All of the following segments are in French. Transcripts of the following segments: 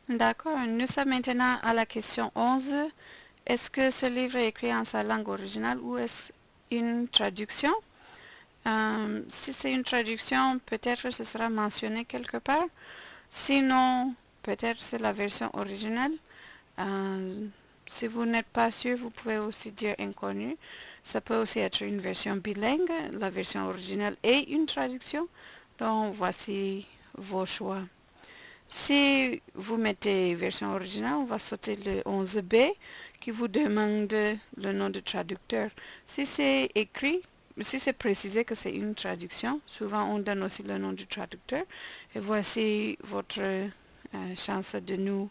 D'accord, nous sommes maintenant à la question 11. Est-ce que ce livre est écrit en sa langue originale ou est-ce une traduction? Si c'est une traduction, peut-être ce sera mentionné quelque part. Sinon, peut-être c'est la version originale. Euh, si vous n'êtes pas sûr, vous pouvez aussi dire inconnu. Ça peut aussi être une version bilingue, la version originale et une traduction. Donc, voici vos choix. Si vous mettez version originale, on va sauter le 11B qui vous demande le nom du traducteur. Si c'est écrit, si c'est précisé que c'est une traduction, souvent on donne aussi le nom du traducteur. Et voici votre chance de nous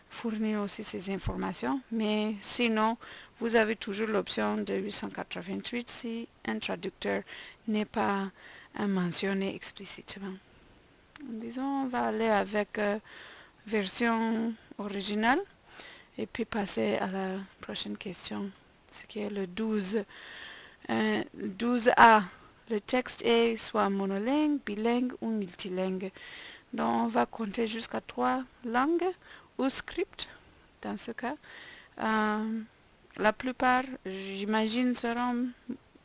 fournir aussi ces informations. Mais sinon, vous avez toujours l'option de 888 si un traducteur n'est pas mentionné explicitement. Disons, on va aller avec version originale et puis passer à la prochaine question, ce qui est le 12. 12A. Le texte est soit monolingue, bilingue ou multilingue. Donc, on va compter jusqu'à 3 langues ou script dans ce cas. La plupart, j'imagine, seront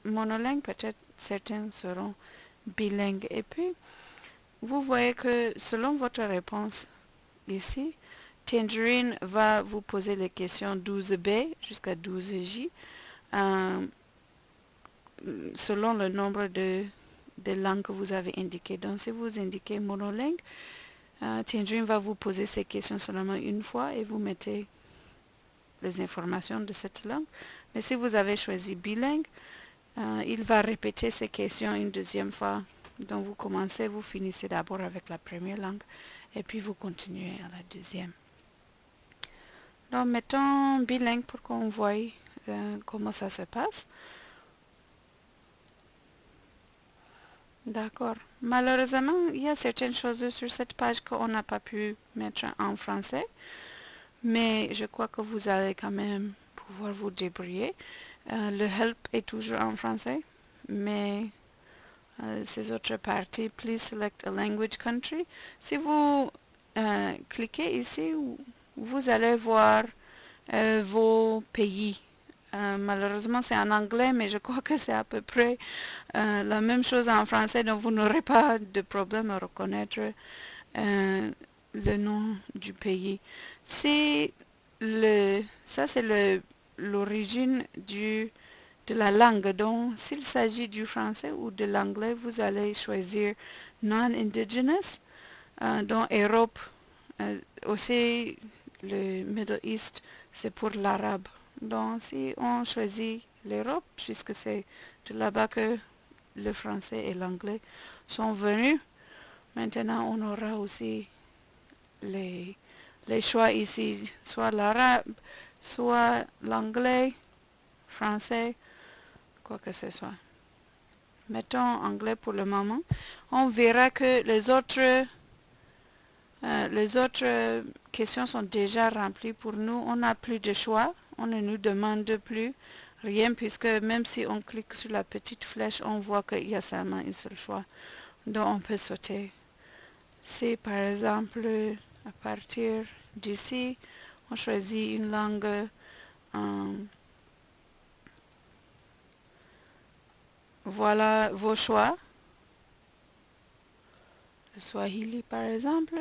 monolingues, peut-être certains seront bilingues. Et puis, vous voyez que selon votre réponse ici, Tangerine va vous poser les questions 12B jusqu'à 12J selon le nombre de langues que vous avez indiquées. Donc si vous indiquez monolingue, Tangerine va vous poser ces questions seulement une fois et vous mettez les informations de cette langue. Mais si vous avez choisi bilingue, il va répéter ces questions une deuxième fois. Donc vous commencez, vous finissez d'abord avec la première langue et puis vous continuez à la deuxième. Donc mettons bilingue pour qu'on voie comment ça se passe. D'accord. Malheureusement, il y a certaines choses sur cette page qu'on n'a pas pu mettre en français, mais je crois que vous allez quand même pouvoir vous débrouiller. Le help est toujours en français, mais ces autres parties, please select a language country. Si vous cliquez ici, vous allez voir vos pays. Malheureusement, c'est en anglais, mais je crois que c'est à peu près la même chose en français, donc vous n'aurez pas de problème à reconnaître le nom du pays. Ça, c'est l'origine de la langue. Donc, s'il s'agit du français ou de l'anglais, vous allez choisir non-indigenous, donc Europe, aussi le Middle East, c'est pour l'arabe. Donc, si on choisit l'Europe, puisque c'est de là-bas que le français et l'anglais sont venus, maintenant on aura aussi les, les choix ici, soit l'arabe, soit l'anglais, français, quoi que ce soit. Mettons anglais pour le moment. On verra que les autres questions sont déjà remplies pour nous. On n'a plus de choix. On ne nous demande plus rien puisque même si on clique sur la petite flèche, on voit qu'il y a seulement un seul choix. Donc on peut sauter. Si par exemple, à partir d'ici, on choisit une langue, voilà vos choix. Le Swahili par exemple.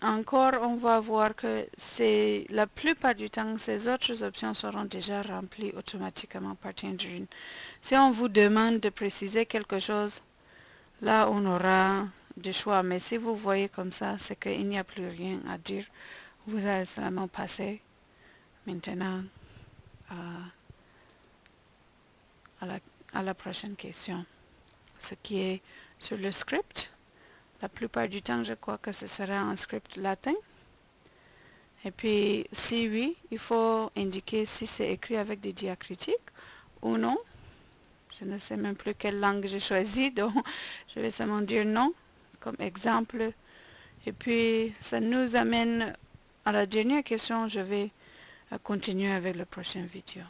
Encore, on va voir que la plupart du temps, ces autres options seront déjà remplies automatiquement par Tangerine. Si on vous demande de préciser quelque chose, là, on aura des choix. Mais si vous voyez comme ça, c'est qu'il n'y a plus rien à dire. Vous allez seulement passer maintenant à la prochaine question. Ce qui est sur le script. La plupart du temps, je crois que ce sera un script latin. Et puis, si oui, il faut indiquer si c'est écrit avec des diacritiques ou non. Je ne sais même plus quelle langue j'ai choisi, donc je vais seulement dire non, comme exemple. Et puis, ça nous amène à la dernière question. Je vais continuer avec la prochaine vidéo.